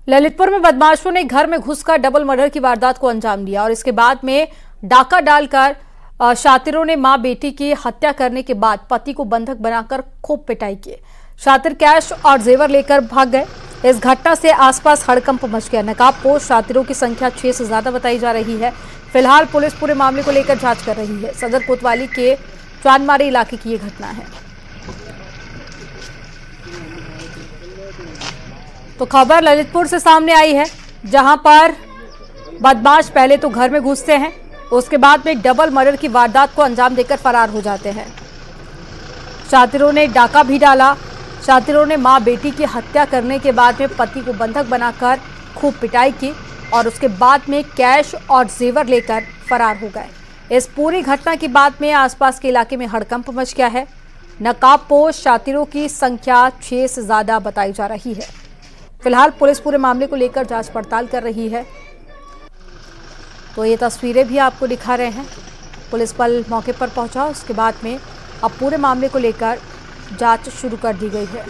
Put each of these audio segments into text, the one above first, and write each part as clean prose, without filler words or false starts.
ललितपुर में बदमाशों ने घर में घुसकर डबल मर्डर की वारदात को अंजाम दिया और इसके बाद में डाका डालकर शातिरों ने मां बेटी की हत्या करने के बाद पति को बंधक बनाकर खूब पिटाई की। शातिर कैश और जेवर लेकर भाग गए। इस घटना से आसपास हड़कंप मच गया। नकाबपोश शातिरों की संख्या 6 से ज्यादा बताई जा रही है। फिलहाल पुलिस पूरे मामले को लेकर जांच कर रही है। सदर कोतवाली के चांदमारी इलाके की ये घटना है। तो खबर ललितपुर से सामने आई है, जहां पर बदमाश पहले तो घर में घुसते हैं, उसके बाद में डबल मर्डर की वारदात को अंजाम देकर फरार हो जाते हैं। शातिरों ने डाका भी डाला। शातिरों ने मां बेटी की हत्या करने के बाद में पति को बंधक बनाकर खूब पिटाई की और उसके बाद में कैश और जेवर लेकर फरार हो गए। इस पूरी घटना की बाद में आसपास के इलाके में हड़कंप मच गया है। नकाबपोश शातिरों की संख्या 6 से ज्यादा बताई जा रही है। फिलहाल पुलिस पूरे मामले को लेकर जांच पड़ताल कर रही है। तो ये तस्वीरें भी आपको दिखा रहे हैं। पुलिस बल मौके पर पहुंचा, उसके बाद में अब पूरे मामले को लेकर जांच शुरू कर दी गई है।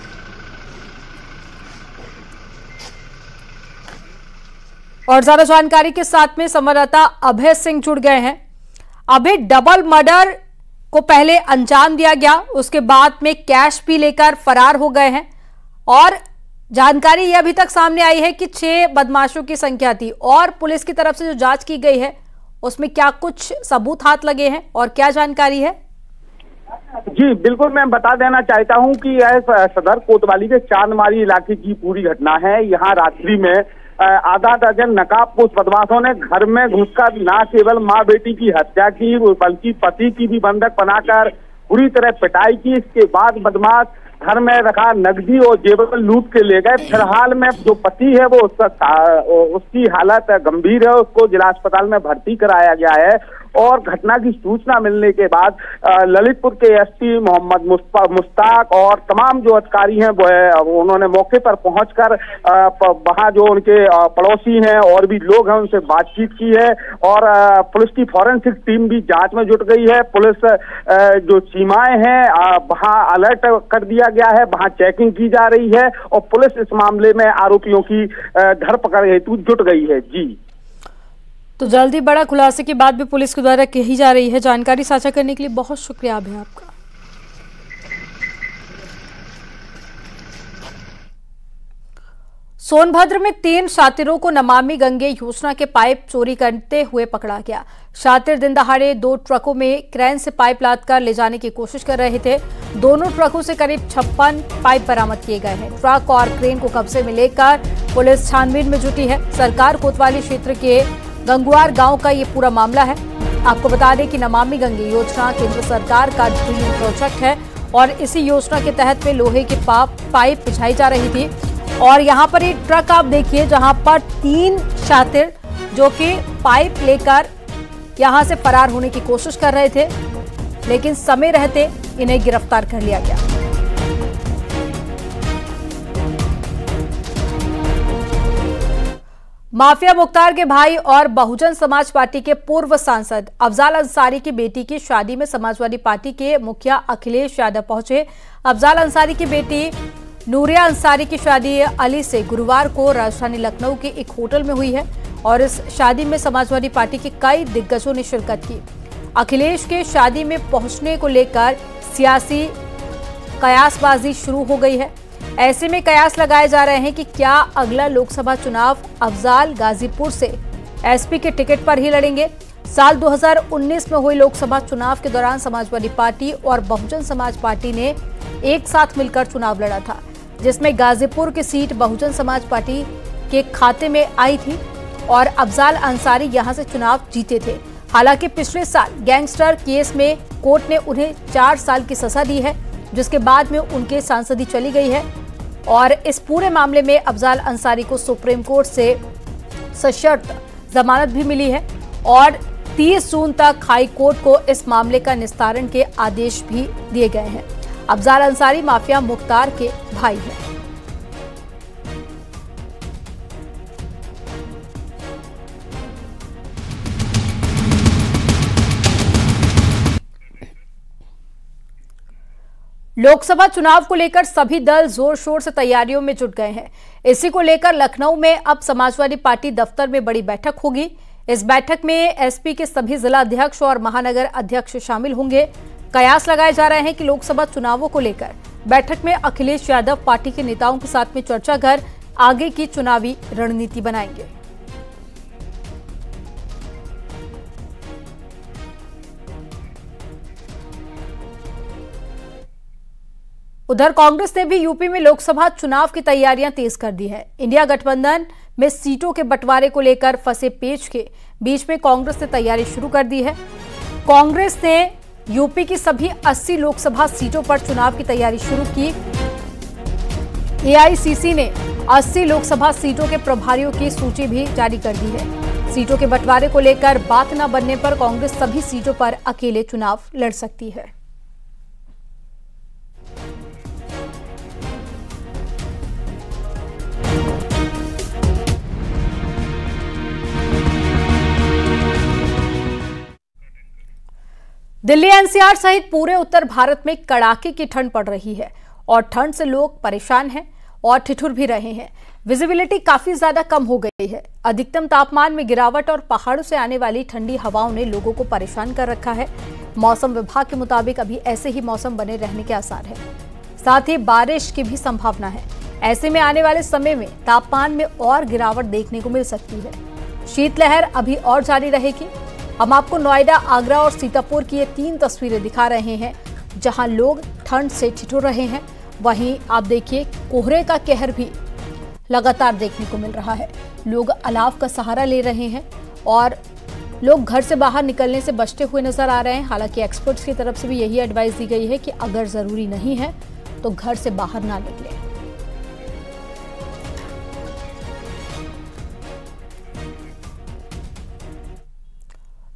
और ज्यादा जानकारी के साथ में संवाददाता अभय सिंह जुड़ गए हैं। अभय, डबल मर्डर को पहले अंजाम दिया गया, उसके बाद में कैश भी लेकर फरार हो गए हैं और जानकारी ये अभी तक सामने आई है कि 6 बदमाशों की संख्या थी और पुलिस की तरफ से जो जांच की गई है उसमें क्या कुछ सबूत हाथ लगे हैं और क्या जानकारी है? जी बिल्कुल, मैं बता देना चाहता हूं कि यह सदर कोतवाली के चांदमारी इलाके की पूरी घटना है। यहां रात्रि में आधा दर्जन नकाबपोश बदमाशों ने घर में घुसकर न केवल मां बेटी की हत्या की बल्कि पति की भी बंधक बनाकर बुरी तरह पिटाई की। इसके बाद बदमाश घर में रखा नकदी और जेवर लूट के ले गए। फिलहाल में जो पति है वो उसकी हालत गंभीर है, उसको जिला अस्पताल में भर्ती कराया गया है। और घटना की सूचना मिलने के बाद ललितपुर के एसपी मोहम्मद मुश्ताक और तमाम जो अधिकारी हैं वो उन्होंने मौके पर पहुंचकर वहां जो उनके पड़ोसी हैं और भी लोग हैं उनसे बातचीत की है। और पुलिस की फॉरेंसिक टीम भी जांच में जुट गई है। पुलिस जो सीमाएं हैं वहां अलर्ट कर दिया गया है, वहां चेकिंग की जा रही है और पुलिस इस मामले में आरोपियों की धरपकड़ हेतु जुट गई है। जी, तो जल्दी बड़ा खुलासे की बात भी पुलिस के द्वारा कही जा रही है। जानकारी साझा करने के लिए बहुत शुक्रिया अभय आपका। सोनभद्र में 3 शातिरों को नमामि गंगे योजना के पाइप चोरी करते हुए पकड़ा गया। शातिर दिन दहाड़े 2 ट्रकों में क्रेन से पाइप लादकर ले जाने की कोशिश कर रहे थे। दोनों ट्रकों से करीब 56 पाइप बरामद किए गए हैं। ट्रक और क्रेन को कब्जे में लेकर पुलिस छानबीन में जुटी है। सरकार कोतवाली क्षेत्र के गंगुआर गांव का ये पूरा मामला है। आपको बता दें कि नमामि गंगे योजना केंद्र सरकार का ड्रीम प्रोजेक्ट है और इसी योजना के तहत में लोहे की पाइप बिछाई जा रही थी। और यहाँ पर एक ट्रक आप देखिए जहां पर 3 शातिर जो कि पाइप लेकर यहां से फरार होने की कोशिश कर रहे थे, लेकिन समय रहते इन्हें गिरफ्तार कर लिया गया। माफिया मुख्तार के भाई और बहुजन समाज पार्टी के पूर्व सांसद अफजाल अंसारी की बेटी की शादी में समाजवादी पार्टी के मुखिया अखिलेश यादव पहुंचे। अफजाल अंसारी की बेटी नूरिया अंसारी की शादी अली से गुरुवार को राजधानी लखनऊ के एक होटल में हुई है और इस शादी में समाजवादी पार्टी के कई दिग्गजों ने शिरकत की। अखिलेश के शादी में पहुंचने को लेकर सियासी कयासबाजी शुरू हो गई है। ऐसे में कयास लगाए जा रहे हैं कि क्या अगला लोकसभा चुनाव अफजाल गाजीपुर से एसपी के टिकट पर ही लड़ेंगे। साल 2019 में हुए लोकसभा चुनाव के दौरान समाजवादी पार्टी और बहुजन समाज पार्टी ने एक साथ मिलकर चुनाव लड़ा था, जिसमें गाजीपुर की सीट बहुजन समाज पार्टी के खाते में आई थी और अफजाल अंसारी यहां से चुनाव जीते थे। हालांकि पिछले साल गैंगस्टर केस में कोर्ट ने उन्हें 4 साल की सजा दी है, जिसके बाद में उनके सांसदी चली गई है। और इस पूरे मामले में अफजाल अंसारी को सुप्रीम कोर्ट से सशर्त जमानत भी मिली है और 30 जून तक हाई कोर्ट को इस मामले का निस्तारण के आदेश भी दिए गए हैं। अफजाल अंसारी माफिया मुख्तार के भाई हैं। लोकसभा चुनाव को लेकर सभी दल जोर शोर से तैयारियों में जुट गए हैं। इसी को लेकर लखनऊ में अब समाजवादी पार्टी दफ्तर में बड़ी बैठक होगी। इस बैठक में एसपी के सभी जिला अध्यक्ष और महानगर अध्यक्ष शामिल होंगे। कयास लगाए जा रहे हैं कि लोकसभा चुनावों को लेकर बैठक में अखिलेश यादव पार्टी के नेताओं के साथ में चर्चा कर आगे की चुनावी रणनीति बनाएंगे। उधर कांग्रेस ने भी यूपी में लोकसभा चुनाव की तैयारियां तेज कर दी है। इंडिया गठबंधन में सीटों के बंटवारे को लेकर फंसे पेच के बीच में कांग्रेस ने तैयारी शुरू कर दी है। कांग्रेस ने यूपी की सभी 80 लोकसभा सीटों पर चुनाव की तैयारी शुरू की। एआईसीसी ने 80 लोकसभा सीटों के प्रभारियों की सूची भी जारी कर दी है। सीटों के बंटवारे को लेकर बात न बनने पर कांग्रेस सभी सीटों पर अकेले चुनाव लड़ सकती है। दिल्ली एनसीआर सहित पूरे उत्तर भारत में कड़ाके की ठंड पड़ रही है और ठंड से लोग परेशान हैं और ठिठुर भी रहे हैं। विजिबिलिटी काफी ज्यादा कम हो गई है। अधिकतम तापमान में गिरावट और पहाड़ों से आने वाली ठंडी हवाओं ने लोगों को परेशान कर रखा है। मौसम विभाग के मुताबिक अभी ऐसे ही मौसम बने रहने के आसार है। साथ ही बारिश की भी संभावना है। ऐसे में आने वाले समय में तापमान में और गिरावट देखने को मिल सकती है। शीतलहर अभी और जारी रहेगी। हम आपको नोएडा, आगरा और सीतापुर की ये 3 तस्वीरें दिखा रहे हैं जहां लोग ठंड से ठिठुर रहे हैं। वहीं आप देखिए कोहरे का कहर भी लगातार देखने को मिल रहा है। लोग अलाव का सहारा ले रहे हैं और लोग घर से बाहर निकलने से बचते हुए नजर आ रहे हैं। हालांकि एक्सपर्ट्स की तरफ से भी यही एडवाइस दी गई है कि अगर जरूरी नहीं है तो घर से बाहर ना निकलें।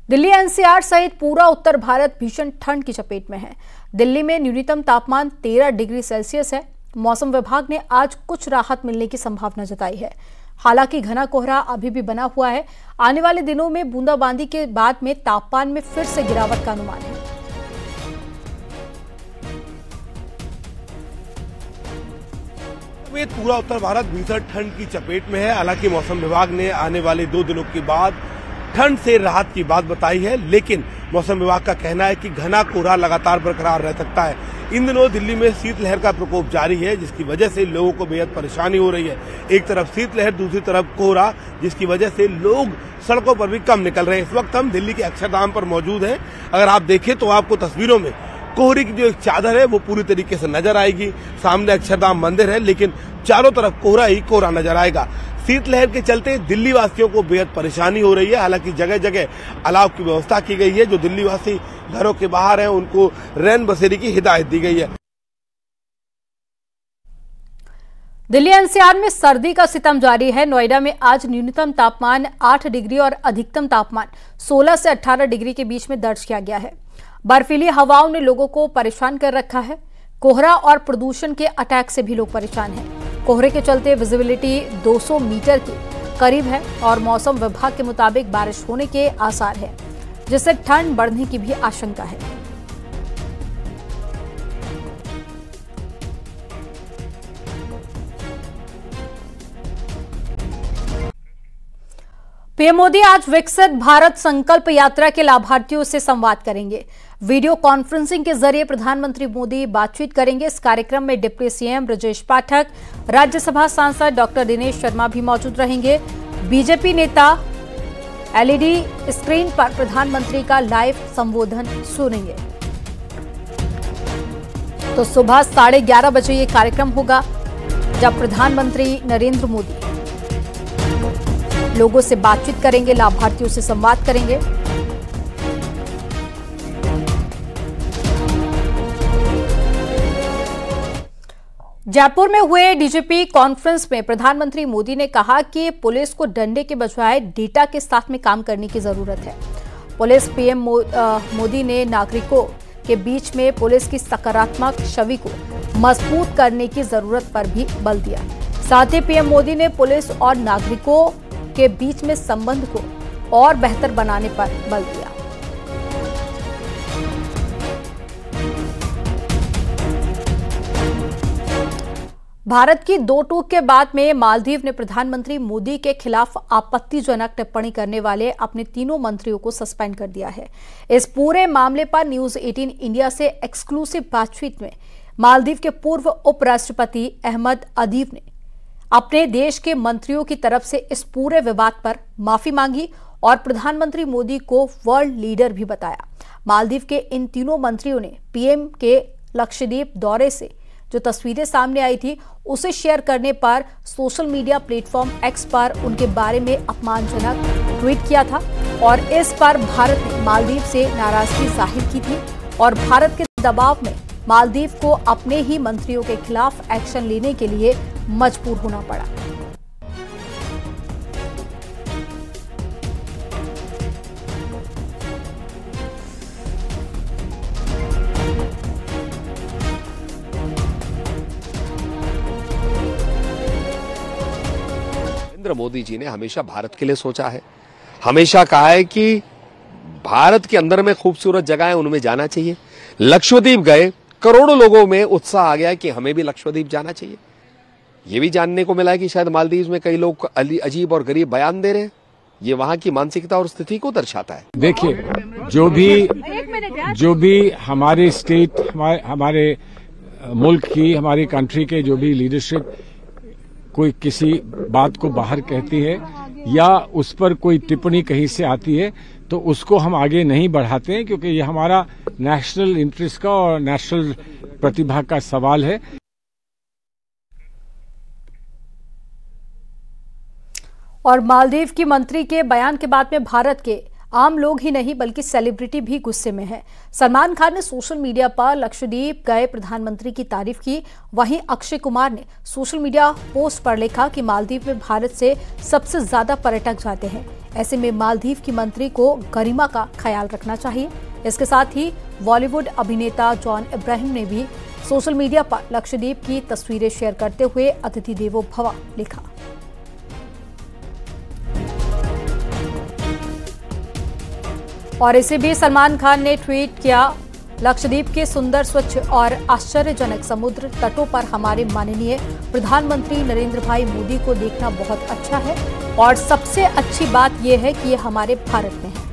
दिल्ली एनसीआर सहित पूरा उत्तर भारत भीषण ठंड की चपेट में है। दिल्ली में न्यूनतम तापमान 13 डिग्री सेल्सियस है। मौसम विभाग ने आज कुछ राहत मिलने की संभावना जताई है। हालांकि घना कोहरा अभी भी बना हुआ है। आने वाले दिनों में बूंदाबांदी के बाद में तापमान में फिर से गिरावट का अनुमान है। पूरा उत्तर भारत भीषण ठंड की चपेट में है। हालांकि मौसम विभाग ने आने वाले 2 दिनों के बाद ठंड से राहत की बात बताई है, लेकिन मौसम विभाग का कहना है कि घना कोहरा लगातार बरकरार रह सकता है। इन दिनों दिल्ली में शीतलहर का प्रकोप जारी है, जिसकी वजह से लोगों को बेहद परेशानी हो रही है। एक तरफ शीतलहर, दूसरी तरफ कोहरा, जिसकी वजह से लोग सड़कों पर भी कम निकल रहे हैं। इस वक्त हम दिल्ली के अक्षरधाम पर मौजूद हैं। अगर आप देखें तो आपको तस्वीरों में कोहरे की जो एक चादर है वो पूरी तरीके से नजर आएगी। सामने अक्षरधाम मंदिर है, लेकिन चारों तरफ कोहरा ही कोहरा नजर आएगा। शीतलहर के चलते दिल्ली वासियों को बेहद परेशानी हो रही है। हालांकि जगह जगह अलाव की व्यवस्था की गई है। जो दिल्ली वासी घरों के बाहर हैं उनको रैन बसेरे की हिदायत दी गई है। दिल्ली एनसीआर में सर्दी का सितम जारी है। नोएडा में आज न्यूनतम तापमान 8 डिग्री और अधिकतम तापमान 16 से 18 डिग्री के बीच में दर्ज किया गया है। बर्फीली हवाओं ने लोगों को परेशान कर रखा है। कोहरा और प्रदूषण के अटैक से भी लोग परेशान हैं। कोहरे के चलते विजिबिलिटी 200 मीटर के करीब है और मौसम विभाग के मुताबिक बारिश होने के आसार है, जिससे ठंड बढ़ने की भी आशंका है। पीएम मोदी आज विकसित भारत संकल्प यात्रा के लाभार्थियों से संवाद करेंगे। वीडियो कॉन्फ्रेंसिंग के जरिए प्रधानमंत्री मोदी बातचीत करेंगे। इस कार्यक्रम में डिप्टी सीएम ब्रजेश पाठक, राज्यसभा सांसद डॉक्टर दिनेश शर्मा भी मौजूद रहेंगे। बीजेपी नेता एलईडी स्क्रीन पर प्रधानमंत्री का लाइव संबोधन सुनेंगे। तो सुबह 11:30 बजे ये कार्यक्रम होगा, जब प्रधानमंत्री नरेंद्र मोदी लोगों से बातचीत करेंगे, लाभार्थियों से संवाद करेंगे। जयपुर में हुए डीजीपी कॉन्फ्रेंस में प्रधानमंत्री मोदी ने कहा कि पुलिस को डंडे के बजाय डेटा के साथ में काम करने की जरूरत है। पुलिस पीएम मोदी ने नागरिकों के बीच में पुलिस की सकारात्मक छवि को मजबूत करने की जरूरत पर भी बल दिया। साथ ही पीएम मोदी ने पुलिस और नागरिकों के बीच में संबंध को और बेहतर बनाने पर बल दिया। भारत की दो टूक के बाद में मालदीव ने प्रधानमंत्री मोदी के खिलाफ आपत्तिजनक टिप्पणी करने वाले अपने तीनों मंत्रियों को सस्पेंड कर दिया है। इस पूरे मामले पर न्यूज 18 इंडिया से एक्सक्लूसिव बातचीत में मालदीव के पूर्व उपराष्ट्रपति अहमद अदीब ने अपने देश के मंत्रियों की तरफ से इस पूरे विवाद पर माफी मांगी और प्रधानमंत्री मोदी को वर्ल्ड लीडर भी बताया। मालदीव के इन तीनों मंत्रियों ने पीएम के लक्षद्वीप दौरे से जो तस्वीरें सामने आई थी उसे शेयर करने पर सोशल मीडिया प्लेटफॉर्म एक्स पर उनके बारे में अपमानजनक ट्वीट किया था और इस पर भारत ने मालदीव से नाराजगी जाहिर की थी और भारत के दबाव में मालदीव को अपने ही मंत्रियों के खिलाफ एक्शन लेने के लिए मजबूर होना पड़ा। नरेंद्र मोदी जी ने हमेशा भारत के लिए सोचा है, हमेशा कहा है कि भारत के अंदर में खूबसूरत जगह है, उनमें जाना चाहिए। लक्षद्वीप गए, करोड़ों लोगों में उत्साह आ गया कि हमें भी लक्षद्वीप जाना चाहिए। ये भी जानने को मिला है कि शायद मालदीव में कई लोग अजीब और गरीब बयान दे रहे हैं। ये वहां की मानसिकता और स्थिति को दर्शाता है। देखिए, जो भी हमारे स्टेट, हमारे मुल्क की, हमारी कंट्री के जो भी लीडरशिप कोई किसी बात को बाहर कहती है या उस पर कोई टिप्पणी कहीं से आती है तो उसको हम आगे नहीं बढ़ाते हैं, क्योंकि ये हमारा नेशनल इंटरेस्ट का और नेशनल प्रतिभा का सवाल है। और मालदीव की मंत्री के बयान के बाद में भारत के आम लोग ही नहीं बल्कि सेलिब्रिटी भी गुस्से में है। सलमान खान ने सोशल मीडिया पर लक्षद्वीप गए प्रधानमंत्री की तारीफ की। वहीं अक्षय कुमार ने सोशल मीडिया पोस्ट पर लिखा कि मालदीव में भारत से सबसे ज्यादा पर्यटक जाते हैं, ऐसे में मालदीव की मंत्री को गरिमा का ख्याल रखना चाहिए। इसके साथ ही बॉलीवुड अभिनेता जॉन इब्राहिम ने भी सोशल मीडिया पर लक्षद्वीप की तस्वीरें शेयर करते हुए अतिथि देवो भव लिखा। और इसे भी सलमान खान ने ट्वीट किया, लक्षद्वीप के सुंदर, स्वच्छ और आश्चर्यजनक समुद्र तटों पर हमारे माननीय प्रधानमंत्री नरेंद्र भाई मोदी को देखना बहुत अच्छा है और सबसे अच्छी बात यह है कि ये हमारे भारत में है।